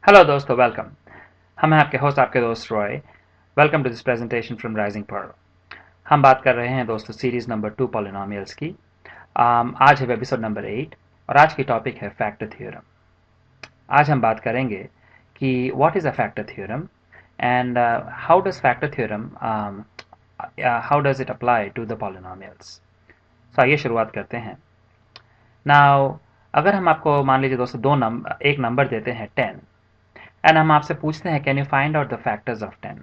Hello दोस्तों, welcome. हम हैं आपके होस्ट, आपके दोस्त Roy. Welcome to this presentation from Rising Pearl. हम बात कर रहे हैं दोस्तों सीरीज नंबर 2 पॉलिनोमियल्स की। आज है एपिसोड नंबर 8 और आज की टॉपिक है फैक्टर थ्योरम। आज हम बात करेंगे कि what is a factor theorem and how does factor theorem how does it apply to the polynomials. So आइए शुरुआत करते हैं। नाउ अगर हम आपको मान लीजिए दोस्तों एक नंबर देते हैं 10 एंड हम आपसे पूछते हैं can you find out the factors of 10।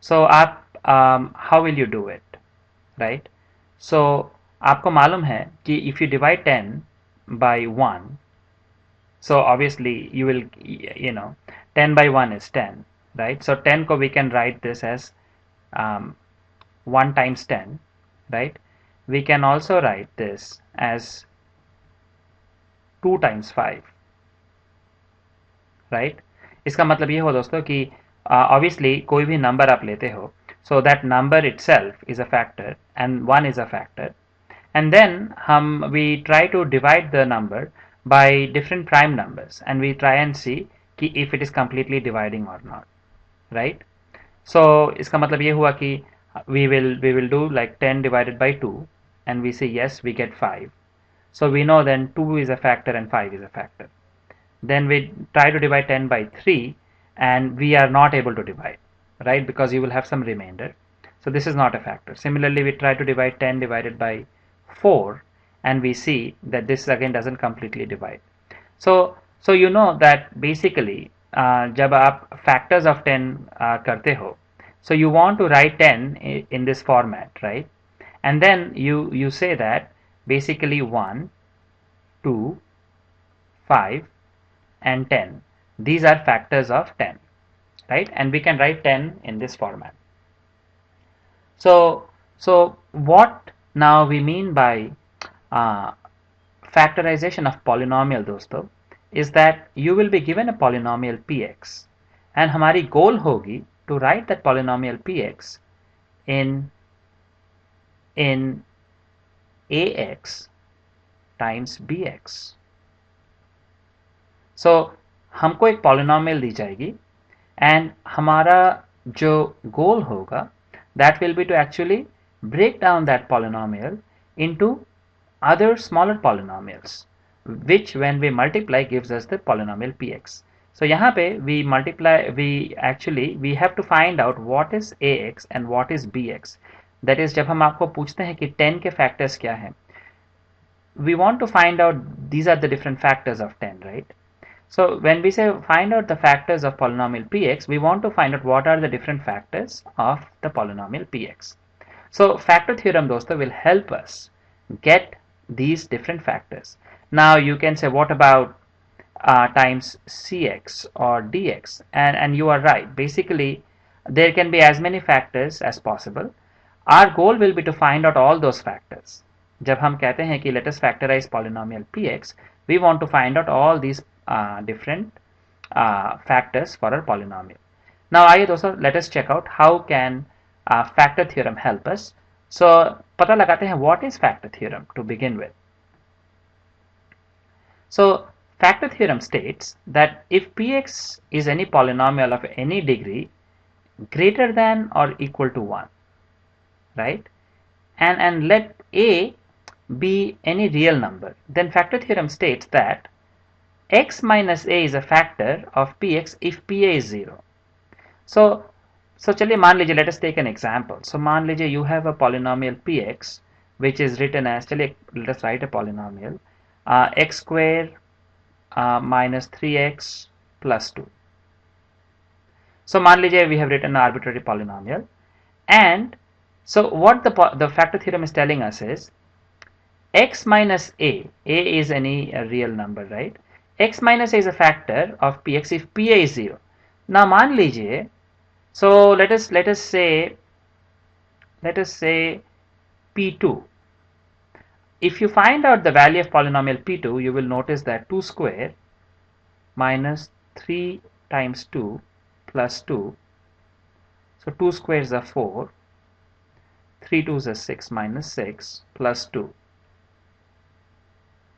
So आप how will you do it, right? So आपको मालूम है कि if you divide 10 by 1, so obviously you will, 10 by 1 is 10, right? So 10 ko we can write this as 1 times 10, right? We can also write this as 2 times 5, right? इसका मतलब ये हो दोस्तों कि ऑब्वियसली कोई भी नंबर आप लेते हो, so that number itself is a factor and 1 is a factor, and then we try to divide the number by different prime numbers and we try and see कि if it is completely dividing or not, right? So इसका मतलब ये हुआ कि we will do like 10 divided by 2 and we say yes, we get 5. So we know then 2 is a factor and 5 is a factor. Then we try to divide 10 by 3 and we are not able to divide, right? Because you will have some remainder. So this is not a factor. Similarly, we try to divide 10 divided by 4 and we see that this again doesn't completely divide. So you know that basically जब आप factors of 10 करते हो, so you want to write 10 in this format, right? And then you say that basically 1, 2, 5 and 10, these are factors of 10, right? And we can write 10 in this format. So what now we mean by uh, factorization of polynomial दोस्तों is that you will be given a polynomial px and हमारी goal होगी to write that polynomial px in ax times bx. So हमको एक polynomial दी जाएगी and हमारा जो goal होगा that will be to actually break down that polynomial into other smaller polynomials, which when we multiply gives us the polynomial px. So यहाँ पे we have to find out what is ax and what is bx. That is, जब हम आपको पूछते हैं कि 10 के factors क्या हैं, we want to find out these are the different factors of 10, right? So when we say find out the factors of polynomial px, we want to find out what are the different factors of the polynomial px. So factor theorem दोस्तों will help us get these different factors. Now you can say what about times cx or dx, and you are right. Basically there can be as many factors as possible. Our goal will be to find out all those factors. जब हम कहते हैं कि let us factorize polynomial px, we want to find out all these different factors for our polynomial. Now आइए दोस्तों, let us check out how can factor theorem help us. So पता लगाते हैं what is factor theorem to begin with. So factor theorem states that if px is any polynomial of any degree greater than or equal to 1, right, and let a be any real number, then factor theorem states that x minus a is a factor of px if pa is 0. So चलिए मान लीजिए, let us take an example. So मान लीजिए you have a polynomial px which is written as, चलिए let us write a polynomial x square minus 3x plus 2. So मान लीजिए we have written an arbitrary polynomial, and so what the factor theorem is telling us is x minus a is any real number, right? X minus a is a factor of px if pa is 0. Now मान लीजिए, so let us say p2. If you find out the value of polynomial p2, you will notice that 2 square minus 3 times 2 plus 2. So 2 squares are 4, 3 2s are 6 minus 6 plus 2.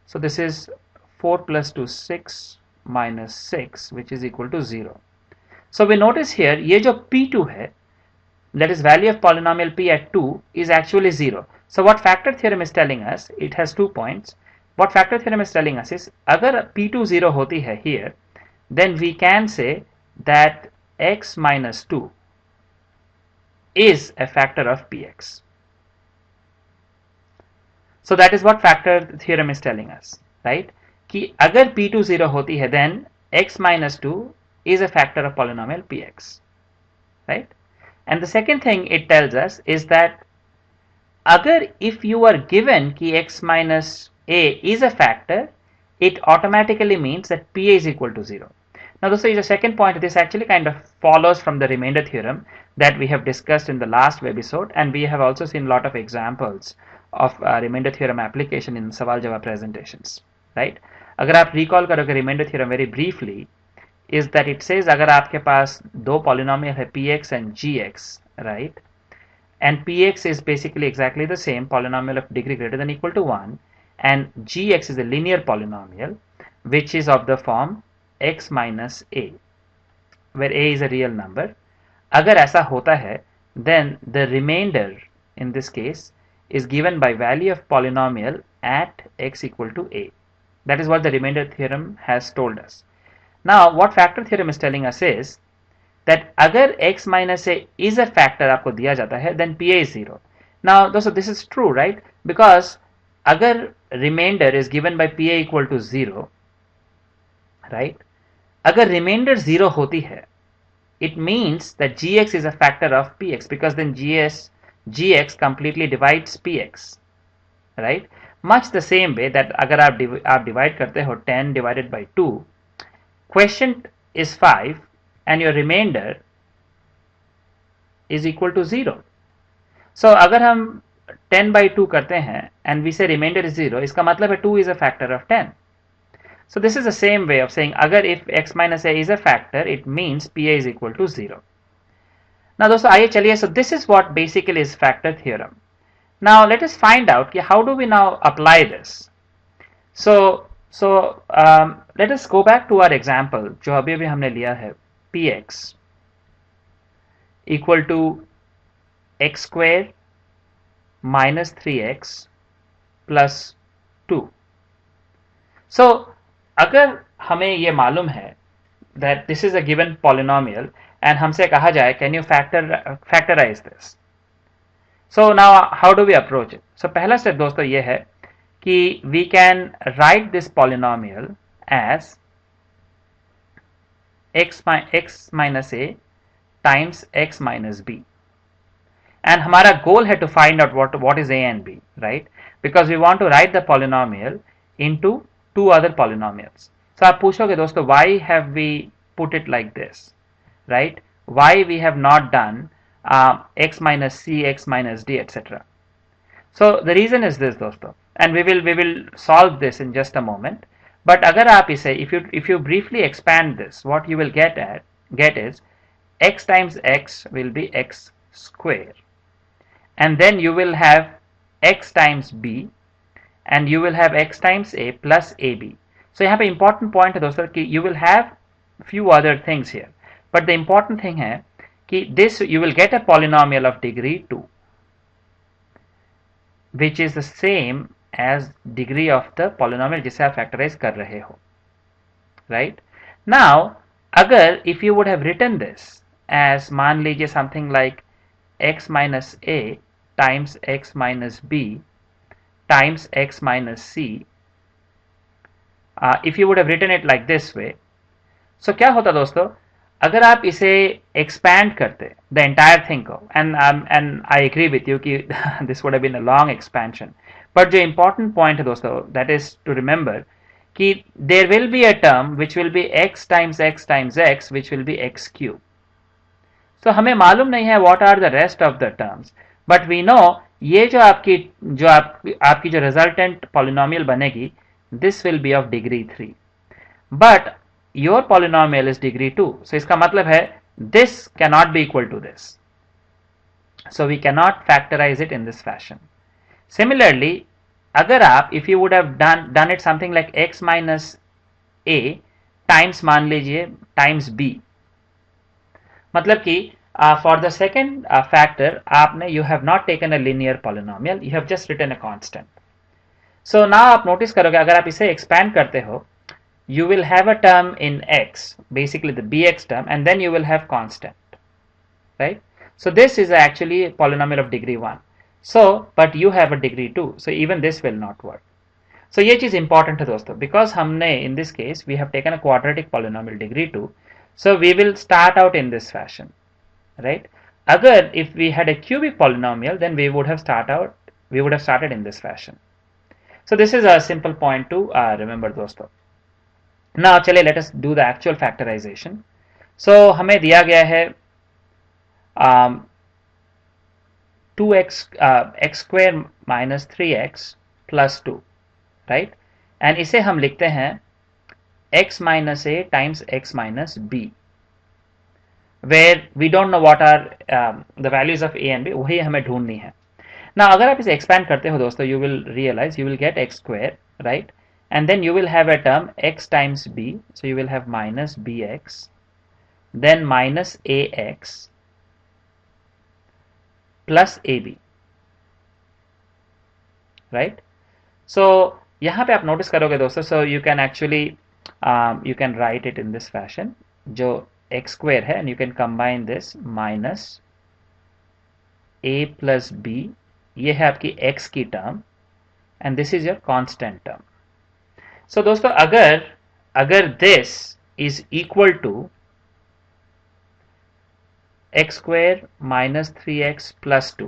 So this is 4 plus 2 6 minus 6 which is equal to 0. So we notice here ये जो p2 है, that is value of polynomial p at 2 is actually 0. So what factor theorem is telling us, it has 2 points. What factor theorem is telling us is अगर p2 0 होती है here, then we can say that x minus 2 is a factor of px. So that is what factor theorem is telling us, right? कि अगर p2 0 होती है, then x minus 2 is a factor of polynomial px, right? And the second thing it tells us is that agar if you are given ki x minus a is a factor, it automatically means that pa is equal to 0. Now this is the second point. This actually kind of follows from the remainder theorem that we have discussed in the last webisode, and we have also seen a lot of examples of remainder theorem application in सवाल जवाब presentations, right? अगर आप recall करोगे remainder theorem very briefly, is that it says अगर आपके पास दो polynomial है px and gx, right? And px is basically exactly the same polynomial of degree greater than equal to 1, and gx is a linear polynomial which is of the form x minus a, where a is a real number. अगर ऐसा होता है, then the remainder in this case is given by value of polynomial at x equal to a. That is what the remainder theorem has told us. Now what factor theorem is telling us is that अगर x minus a is a factor आपको दिया जाता है, then pa is 0. Now दोस्तों, this is true, right? Because अगर remainder is given by pa equal to 0, right? अगर remainder 0 होती है, it means that gx is a factor of px, because then gx completely divides px, right? Much the same way that अगर आप divide करते हो 10 divided by 2, quotient is 5 and your remainder is equal to 0. So अगर हम 10 by 2 करते हैं and we say remainder is 0, इसका मतलब है 2 is a factor of 10. So this is the same way of saying अगर if x minus a is a factor, it means pa is equal to 0. Now दोस्तों आइए चलिए, so this is what basically is factor theorem. Now let us find out कि how do we now apply this. So let us go back to our example जो अभी अभी हमने लिया है, px equal to x square minus 3x plus 2. So अगर हमें ये मालूम है that this is a given polynomial and हमसे कहा जाए can you factorize this. So now how do we approach it? So पहला step दोस्तों ये है कि we can write this polynomial as x minus a times x minus b, and हमारा goal है to find out what is a and b, right? Because we want to write the polynomial into two other polynomials. So आप पूछोगे दोस्तों, why have we put it like this, right? Why we have not done x minus c, x minus d, etc. So the reason is this दोस्तों, and we will solve this in just a moment. But अगर आप इसे if you briefly expand this, what you will get is x times x will be x square, and then you will have x times b, and you will have x times a plus ab. So यहाँ पे important point है दोस्तों कि you will have few other things here, but the important thing है कि this you will get a polynomial of degree 2, which is the same as degree of the polynomial जिसे आप factorize कर रहे हो, right? Now अगर if you would have written this as मान लीजिए something like x minus a times x minus b times x minus c, if you would have written it like this way, so क्या होता दोस्तों, अगर आप इसे expand करते the entire thing को, and I agree with you कि this would have been a long expansion, but जो important point है दोस्तों, that is to remember कि there will be a term which will be x times x times x, which will be x cube. So हमें मालूम नहीं है what are the rest of the terms, but we know ये जो आपकी जो resultant polynomial बनेगी, this will be of degree 3, but your polynomial is degree 2. So इसका मतलब है this cannot be equal to this, so we cannot factorize it in this fashion. Similarly, अगर आप if you would have done it something like x minus a times मान लीजिए times b, मतलब कि for the second factor आपने you have not taken a linear polynomial, you have just written a constant. So now आप notice करोगे अगर आप इसे एक्सपैंड करते हो, you will have a term in x, basically the bx term, and then you will have constant, right? So this is actually a polynomial of degree 1. So but you have a degree 2, so even this will not work. So ये चीज important है दोस्तों, because हमने in this case we have taken a quadratic polynomial degree 2, so we will start out in this fashion, right? अगर if we had a cubic polynomial, then we would have started in this fashion. So this is a simple point to remember दोस्तों. Now चलिए let us do the actual factorization. So हमें दिया गया है 2x x square minus 3x plus 2, right? And इसे हम लिखते हैं x minus a times x minus b, where we don't know what are the values of a and b, वही हमें ढूंढनी है. Now अगर आप इसे expand करते हो दोस्तों, you will realize you will get x square, right? And then you will have a term x times b, so you will have minus bx, then minus ax plus ab, right? So यहाँ पे आप notice करोगे दोस्तों, so you can actually you can write it in this fashion, जो x square है, and you can combine this minus a plus b, ये है आपकी x की term, and this is your constant term. So दोस्तों अगर this is equal to x square minus 3x plus 2,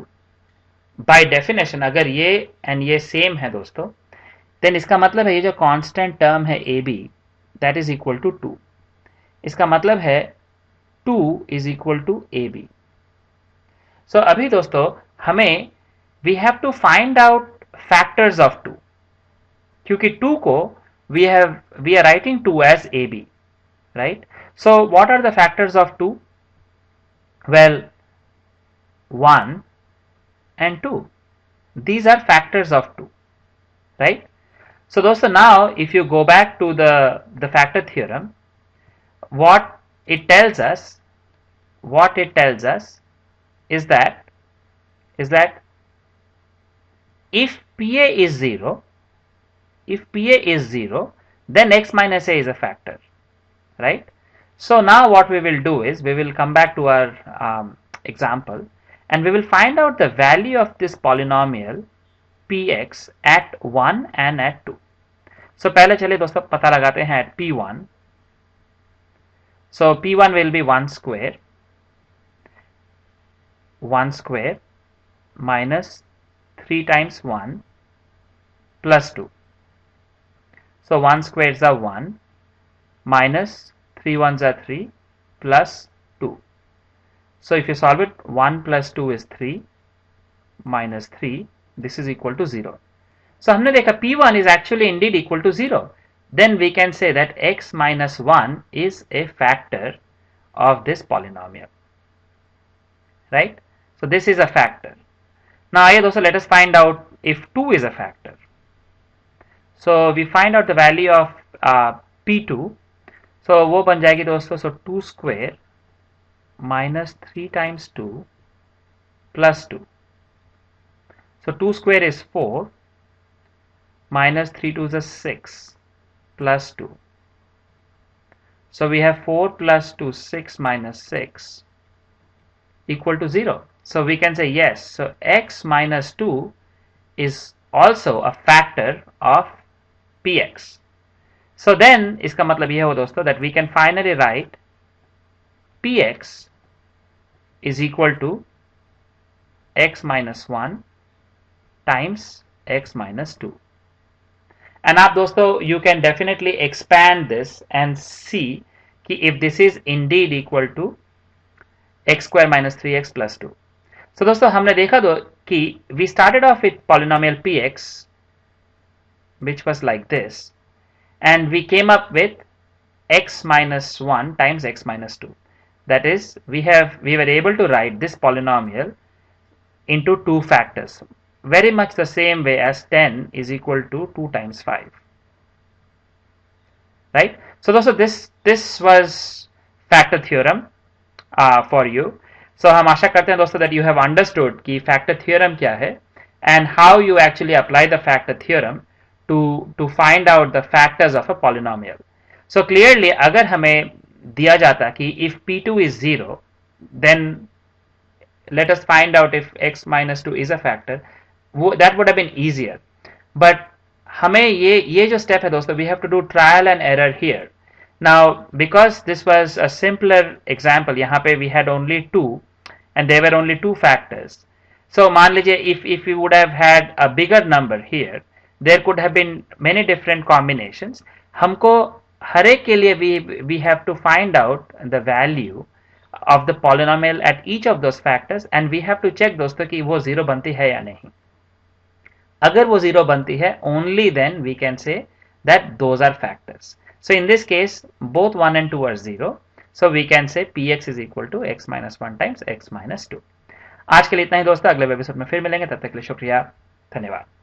by definition अगर ये and ये same है दोस्तों, then इसका मतलब है ये जो constant term है ab, that is equal to 2. इसका मतलब है 2 is equal to ab. So अभी दोस्तों हमें we have to find out factors of 2, क्योंकि 2 को we are writing 2 as ab, right? So what are the factors of 2? Well, 1 and 2, these are factors of 2, right? So dosto, now if you go back to the factor theorem, what it tells us is that if PA is 0, then x minus a is a factor, right? So now what we will do is we will come back to our example, and we will find out the value of this polynomial px at 1 and at 2. So पहले चलिए दोस्तों पता लगाते हैं at p1. So p1 will be 1 square minus 3 times 1 plus 2. So 1 squares are 1 minus 3 ones are 3 plus 2. So if you solve it, 1 plus 2 is 3 minus 3, this is equal to 0. So हमने देखा p1 is actually indeed equal to 0. Then we can say that x minus 1 is a factor of this polynomial, right? So this is a factor. Now आइए दोस्तों, let us find out if 2 is a factor. So we find out the value of p2. So वो बन जाएगी दोस्तों, so 2 square minus 3 times 2 plus 2. So 2 square is 4 minus 3 2 is 6 plus 2. So we have 4 plus 2, 6 minus 6 equal to 0. So we can say yes. So x minus 2 is also a factor of px. So then इसका मतलब यह हो दोस्तों that we can finally write px is equal to x minus 1 times x minus 2. And आप दोस्तों you can definitely expand this and see कि if this is indeed equal to x square minus 3x plus 2. So दोस्तों हमने देखा कि we started off with polynomial px which was like this, and we came up with x minus 1 times x minus 2. That is, we were able to write this polynomial into 2 factors, very much the same way as 10 is equal to 2 times 5, right? So दोस्तों this was factor theorem for you. So हम आशा करते हैं दोस्तों that you have understood कि factor theorem क्या है and how you actually apply the factor theorem to find out the factors of a polynomial. So clearly अगर हमें दिया जाता कि if p2 is 0 then let us find out if x minus 2 is a factor, that would have been easier. But हमें ये जो step है दोस्तों, we have to do trial and error here. Now because this was a simpler example, यहाँ पे we had only 2 and there were only 2 factors. So मान लीजिए if we would have had a bigger number here, there could have been many different combinations. हमको हर एक के लिए we have to find out the value of the polynomial at each of those factors and we have to check दोस्तों कि वो 0 बनती है या नहीं. अगर वो 0 बनती है, only then we can say that those are factors. So in this case both 1 and 2 are 0, so we can say px is equal to x minus 1 times x minus 2. आज के लिए इतना ही दोस्तों, अगले एपिसोड में फिर मिलेंगे, तब तक के लिए शुक्रिया, धन्यवाद.